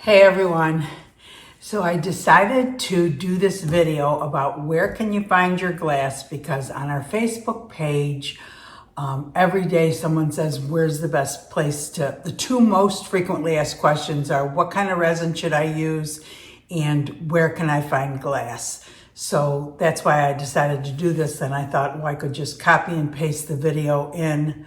Hey everyone. So I decided to do this video about where can you find your glass, because on our Facebook page, every day someone says, where's the best place to, the two most frequently asked questions are, what kind of resin should I use and where can I find glass? So that's why I decided to do this, and I thought, well, I could just copy and paste the video in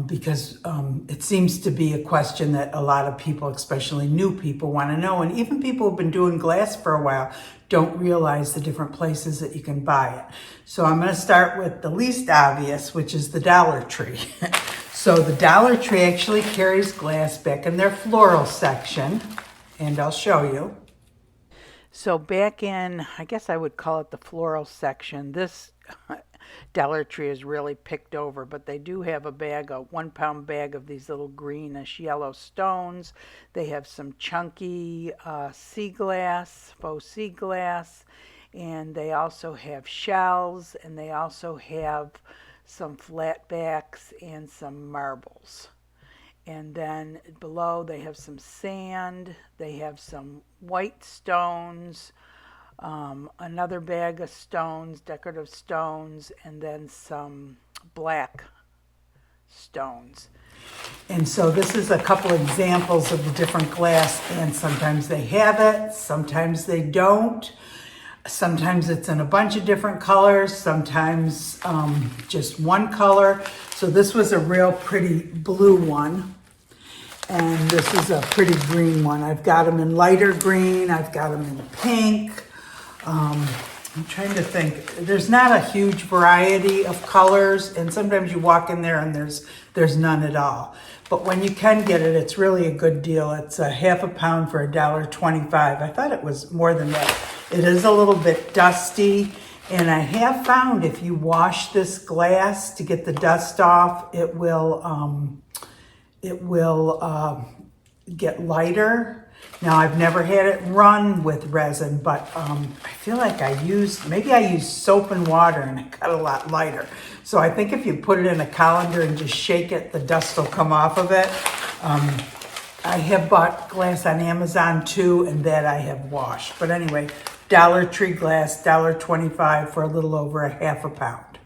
because it seems to be a question that a lot of people, especially new people, want to know. And even people who've been doing glass for a while don't realize the different places that you can buy it. So I'm going to start with the least obvious, which is the Dollar Tree. So the Dollar Tree actually carries glass back in their floral section, and I'll show you. So back in, I guess I would call it the floral section, this Dollar Tree is really picked over, but they do have a 1-pound bag of these little greenish yellow stones. They have some chunky sea glass, faux sea glass, and they also have shells, and they also have some flatbacks and some marbles. And then below they have some sand, they have some white stones, another bag of stones, decorative stones, and then some black stones. And so this is a couple examples of the different glass, and sometimes they have it, sometimes they don't. Sometimes it's in a bunch of different colors, sometimes just one color. So this was a real pretty blue one, and this is a pretty green one. I've got them in lighter green, I've got them in pink. I'm trying to think. There's not a huge variety of colors, and sometimes you walk in there and there's none at all. But when you can get it, it's really a good deal. It's a half a pound for $1.25. I thought it was more than that. It is a little bit dusty, and I have found if you wash this glass to get the dust off, it will get lighter. Now, I've never had it run with resin, but I feel like maybe I used soap and water and it got a lot lighter. So I think if you put it in a colander and just shake it, the dust will come off of it. I have bought glass on Amazon too, and that I have washed. But anyway, Dollar Tree glass, $1.25 for a little over a half a pound.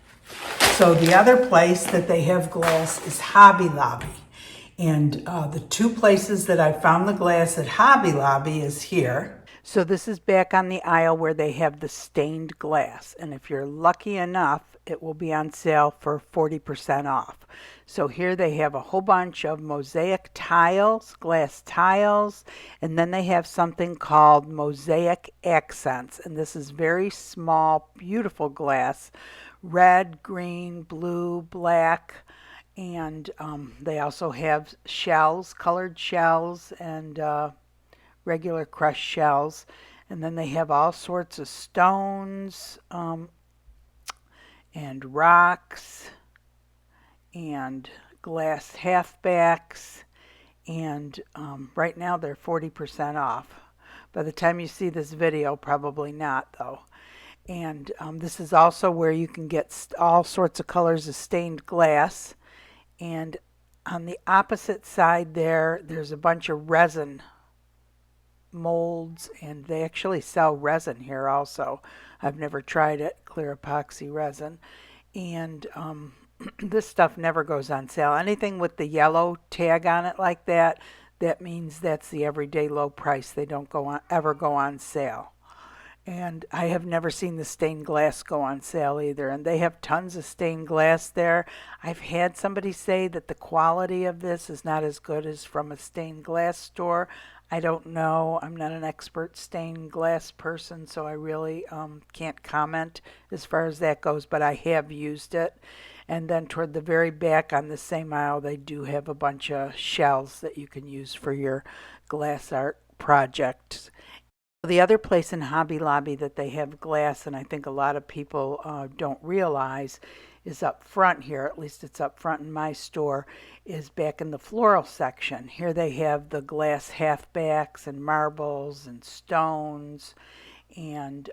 So the other place that they have glass is Hobby Lobby. And the two places that I found the glass at Hobby Lobby is here. So this is back on the aisle where they have the stained glass. And if you're lucky enough, it will be on sale for 40% off. So here they have a whole bunch of mosaic tiles, glass tiles, and then they have something called mosaic accents. And this is very small, beautiful glass, red, green, blue, black. And they also have shells, colored shells, and regular crushed shells. And then they have all sorts of stones and rocks and glass halfbacks. And right now they're 40% off. By the time you see this video, probably not though. And this is also where you can get all sorts of colors of stained glass. And on the opposite side there's a bunch of resin molds, and they actually sell resin here also. I've never tried it, clear epoxy resin. And this stuff never goes on sale. Anything with the yellow tag on it like that, that means that's the everyday low price. They don't ever go on sale. And I have never seen the stained glass go on sale either. And they have tons of stained glass there. I've had somebody say that the quality of this is not as good as from a stained glass store. I don't know. I'm not an expert stained glass person, so I really can't comment as far as that goes, but I have used it. And then toward the very back on the same aisle, they do have a bunch of shells that you can use for your glass art projects. The other place in Hobby Lobby that they have glass, and I think a lot of people don't realize, is up front here, at least it's up front in my store, is back in the floral section. Here they have the glass halfbacks and marbles and stones, and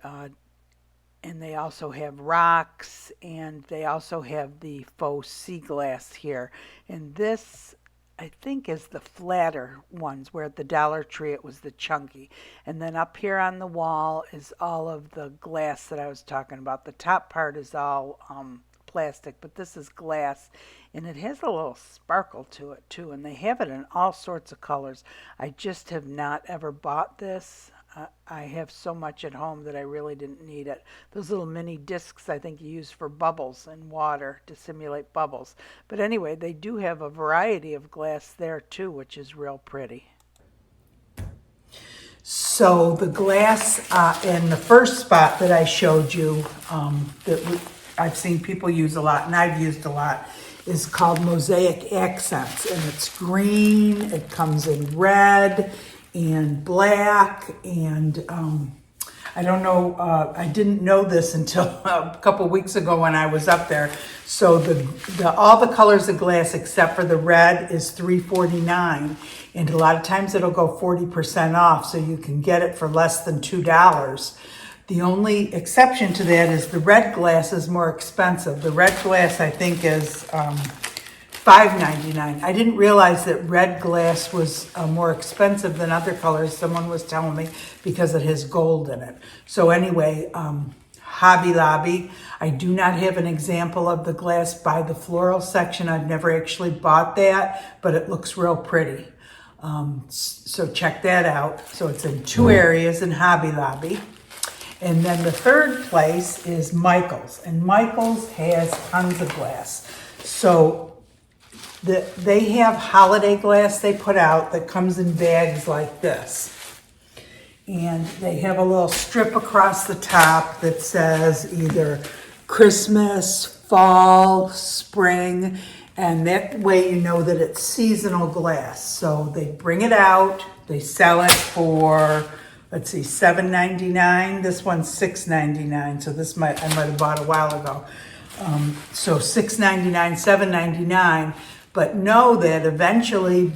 they also have rocks, and they also have the faux sea glass here. And this I think is the flatter ones, where at the Dollar Tree it was the chunky. And then up here on the wall is all of the glass that I was talking about. The top part is all plastic, but this is glass, and it has a little sparkle to it too, and they have it in all sorts of colors. I just have not ever bought this. I have so much at home that I really didn't need it. Those little mini discs I think you use for bubbles in water to simulate bubbles. But anyway, they do have a variety of glass there too, which is real pretty. So the glass in the first spot that I showed you that I've seen people use a lot, and I've used a lot, is called Mosaic Accents, and it's green, it comes in red and black, and I don't know, I didn't know this until a couple weeks ago when I was up there. So all the colors of glass except for the red is $3.49, and a lot of times it'll go 40% off, so you can get it for less than $2. The only exception to that is the red glass is more expensive. The red glass I think is $5.99. I didn't realize that red glass was more expensive than other colors. Someone was telling me because it has gold in it. So anyway, Hobby Lobby. I do not have an example of the glass by the floral section. I've never actually bought that, but it looks real pretty. So check that out. So it's in two areas in Hobby Lobby. And then the third place is Michael's, and Michael's has tons of glass. So they have holiday glass they put out that comes in bags like this. And they have a little strip across the top that says either Christmas, fall, spring, and that way you know that it's seasonal glass. So they bring it out, they sell it for, let's see, $7.99. This one's $6.99. So this I might have bought a while ago. So $6.99, $7.99. But know that eventually,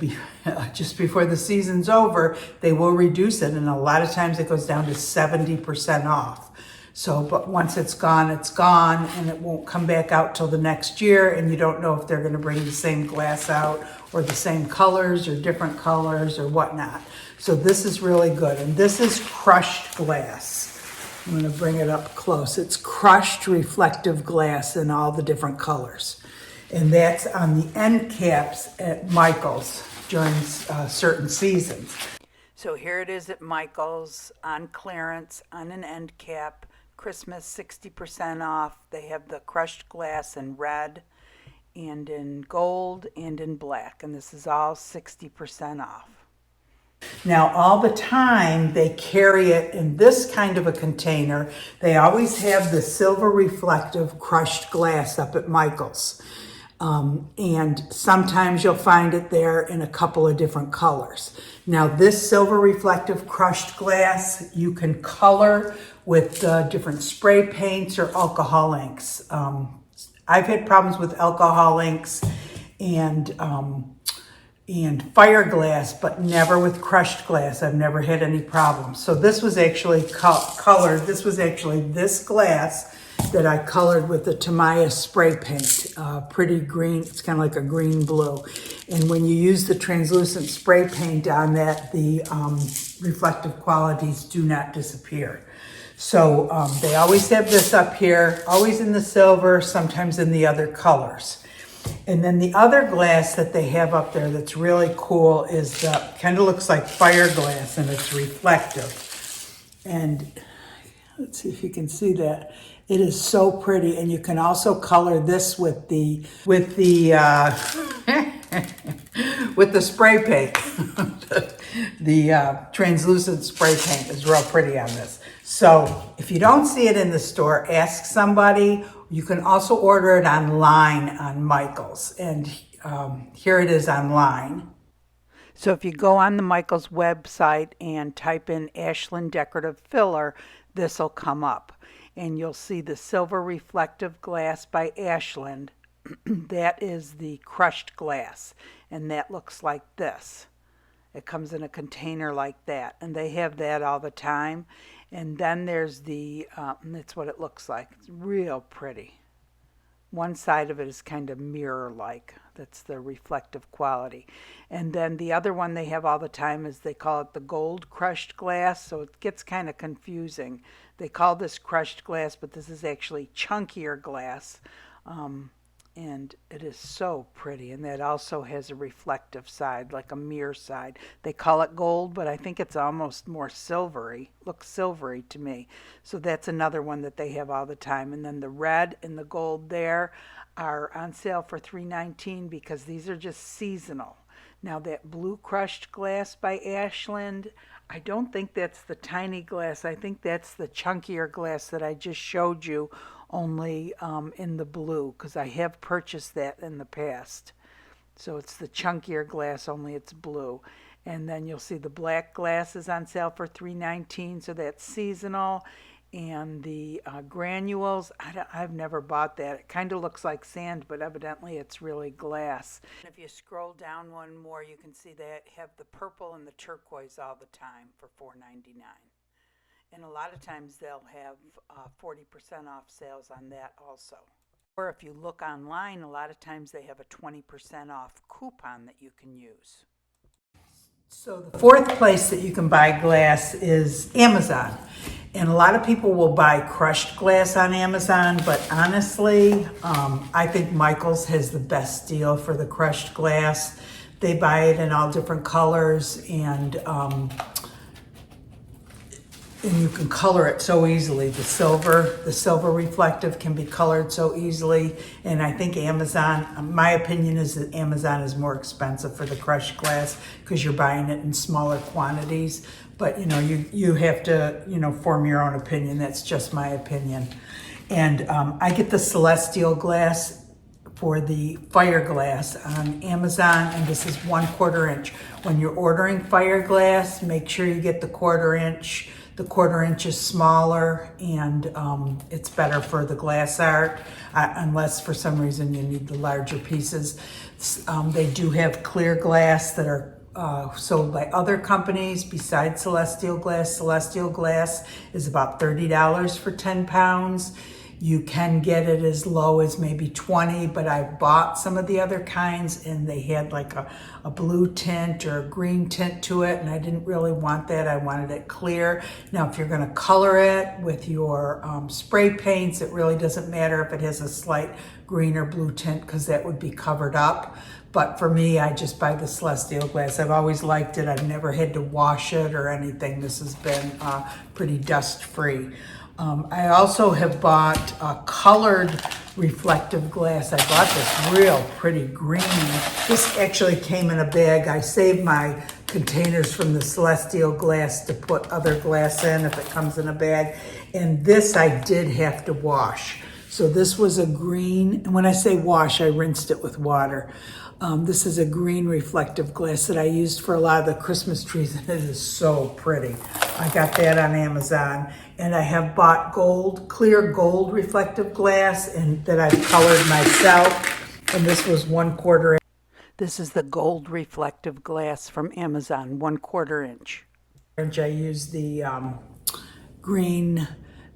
just before the season's over, they will reduce it, and a lot of times it goes down to 70% off. So, but once it's gone, and it won't come back out till the next year, and you don't know if they're going to bring the same glass out or the same colors or different colors or whatnot. So this is really good, and this is crushed glass. I'm going to bring it up close. It's crushed reflective glass in all the different colors. And that's on the end caps at Michael's during certain seasons. So here it is at Michael's on clearance on an end cap. Christmas 60% off. They have the crushed glass in red and in gold and in black. And this is all 60% off. Now, all the time, they carry it in this kind of a container. They always have the silver reflective crushed glass up at Michael's. And sometimes you'll find it there in a couple of different colors. Now, this silver reflective crushed glass, you can color with different spray paints or alcohol inks. I've had problems with alcohol inks and fire glass, but never with crushed glass. I've never had any problems. So this was actually colored. This was actually this glass that I colored with the TAMIYA spray paint. Pretty green. It's kind of like a green blue. And when you use the translucent spray paint on that, the reflective qualities do not disappear. So they always have this up here, always in the silver, sometimes in the other colors. And then the other glass that they have up there that's really cool is kind of looks like fire glass, and it's reflective. And let's see if you can see that. It is so pretty, and you can also color this with the with the spray paint. The translucent spray paint is real pretty on this. So if you don't see it in the store, ask somebody. You can also order it online on Michael's, and here it is online. So if you go on the Michael's website and type in Ashland Decorative Filler, this will come up. And you'll see the silver reflective glass by Ashland. That is the crushed glass, and that looks like this. It comes in a container like that, and they have that all the time. And then there's the, that's what it looks like. It's real pretty. One side of it is kind of mirror-like. That's the reflective quality. And then the other one they have all the time is they call it the gold crushed glass, so it gets kind of confusing. They call this crushed glass, but this is actually chunkier glass. And it is so pretty, and that also has a reflective side, like a mirror side. They call it gold, but I think it's almost more silvery, looks silvery to me. So that's another one that they have all the time. And then the red and the gold there are on sale for $3.19 because these are just seasonal. Now that blue crushed glass by Ashland, I don't think that's the tiny glass. I think that's the chunkier glass that I just showed you, only in the blue, because I have purchased that in the past. So it's the chunkier glass, only it's blue. And then you'll see the black glass is on sale for $3.19, so that's seasonal. And the granules, I've never bought that. It kind of looks like sand, but evidently it's really glass. If you scroll down one more, you can see they have the purple and the turquoise all the time for $4.99. And a lot of times they'll have 40% off sales on that also. Or if you look online, a lot of times they have a 20% off coupon that you can use. So the fourth place that you can buy glass is Amazon. And a lot of people will buy crushed glass on Amazon, but honestly, I think Michael's has the best deal for the crushed glass. They buy it in all different colors, and you can color it so easily. The silver reflective can be colored so easily. And I think Amazon, my opinion is that Amazon is more expensive for the crushed glass because you're buying it in smaller quantities. But you have to, form your own opinion. That's just my opinion. And I get the Celestial glass for the fire glass on Amazon, and this is 1/4 inch. When you're ordering fire glass, make sure you get the 1/4 inch. The 1/4 inch is smaller, and it's better for the glass art, unless for some reason you need the larger pieces. They do have clear glass that are sold by other companies besides Celestial glass. Celestial glass is about $30 for 10 pounds. You can get it as low as maybe 20, but I bought some of the other kinds and they had like a blue tint or a green tint to it, and I didn't really want that. I wanted it clear. Now, if you're gonna color it with your spray paints, it really doesn't matter if it has a slight green or blue tint because that would be covered up. But for me, I just buy the Celestial glass. I've always liked it. I've never had to wash it or anything. This has been pretty dust-free. I also have bought a colored reflective glass. I bought this real pretty green. This actually came in a bag. I saved my containers from the Celestial glass to put other glass in if it comes in a bag. And this I did have to wash. So this was a green, and when I say wash, I rinsed it with water. This is a green reflective glass that I used for a lot of the Christmas trees, and it is so pretty. I got that on Amazon, and I have bought clear gold reflective glass, and that I've colored myself, and this was 1/4 inch. This is the gold reflective glass from Amazon, 1/4 inch. I used the green,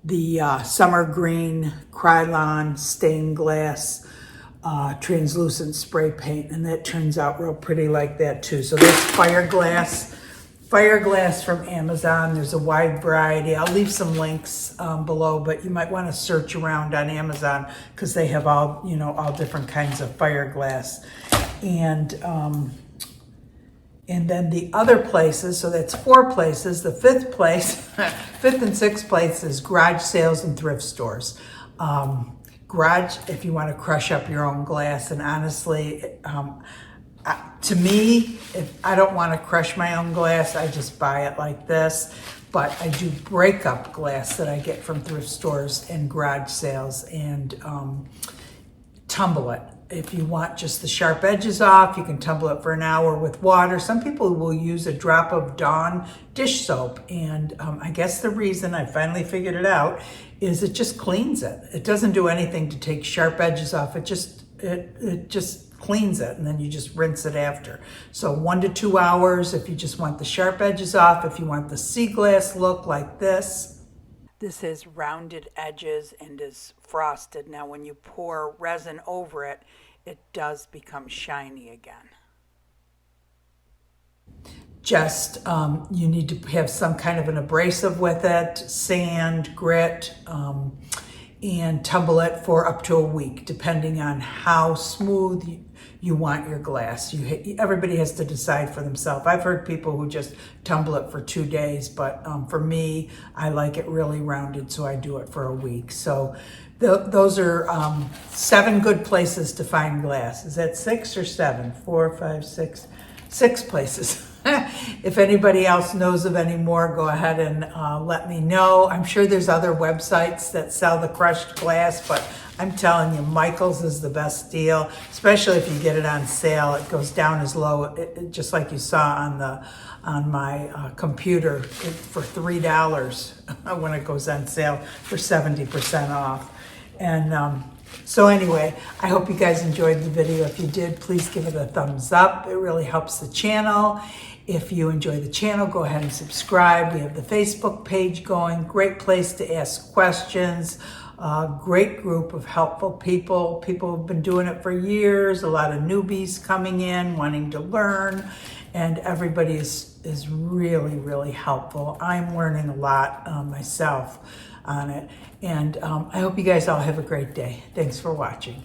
the summer green Krylon stained glass translucent spray paint, and that turns out real pretty like that too. So that's fire glass from Amazon. There's a wide variety. I'll leave some links below, but you might want to search around on Amazon because they have all different kinds of fire glass. And then the other places, so that's 4 places. The fifth and sixth place is garage sales and thrift stores. Garage, if you want to crush up your own glass, and honestly, to me, if I don't want to crush my own glass, I just buy it like this. But I do break up glass that I get from thrift stores and garage sales and tumble it. If you want just the sharp edges off, you can tumble it for an hour with water. Some people will use a drop of Dawn dish soap, and I guess the reason I finally figured it out is it just cleans it. It doesn't do anything to take sharp edges off. It just cleans it, and then you just rinse it after. So 1 to 2 hours if you just want the sharp edges off. If you want the sea glass look like this This has rounded edges and is frosted. Now when you pour resin over it, it does become shiny again. Just, you need to have some kind of an abrasive with it, sand, grit, and tumble it for up to a week, depending on how smooth you want your glass. Everybody has to decide for themselves. I've heard people who just tumble it for 2 days, but for me, I like it really rounded, so I do it for a week. So those are 7 good places to find glass. Is that 6 or 7? 4, 5, 6? 6 places. If anybody else knows of any more, go ahead and let me know. I'm sure there's other websites that sell the crushed glass, but I'm telling you, Michael's is the best deal, especially if you get it on sale. It goes down as low, just like you saw on my computer, for $3 when it goes on sale for 70% off. And so anyway, I hope you guys enjoyed the video. If you did, please give it a thumbs up. It really helps the channel. If you enjoy the channel, go ahead and subscribe. We have the Facebook page going. Great place to ask questions. Great group of helpful people. People have been doing it for years. A lot of newbies coming in, wanting to learn. And everybody is really, really helpful. I'm learning a lot myself on it. And I hope you guys all have a great day. Thanks for watching.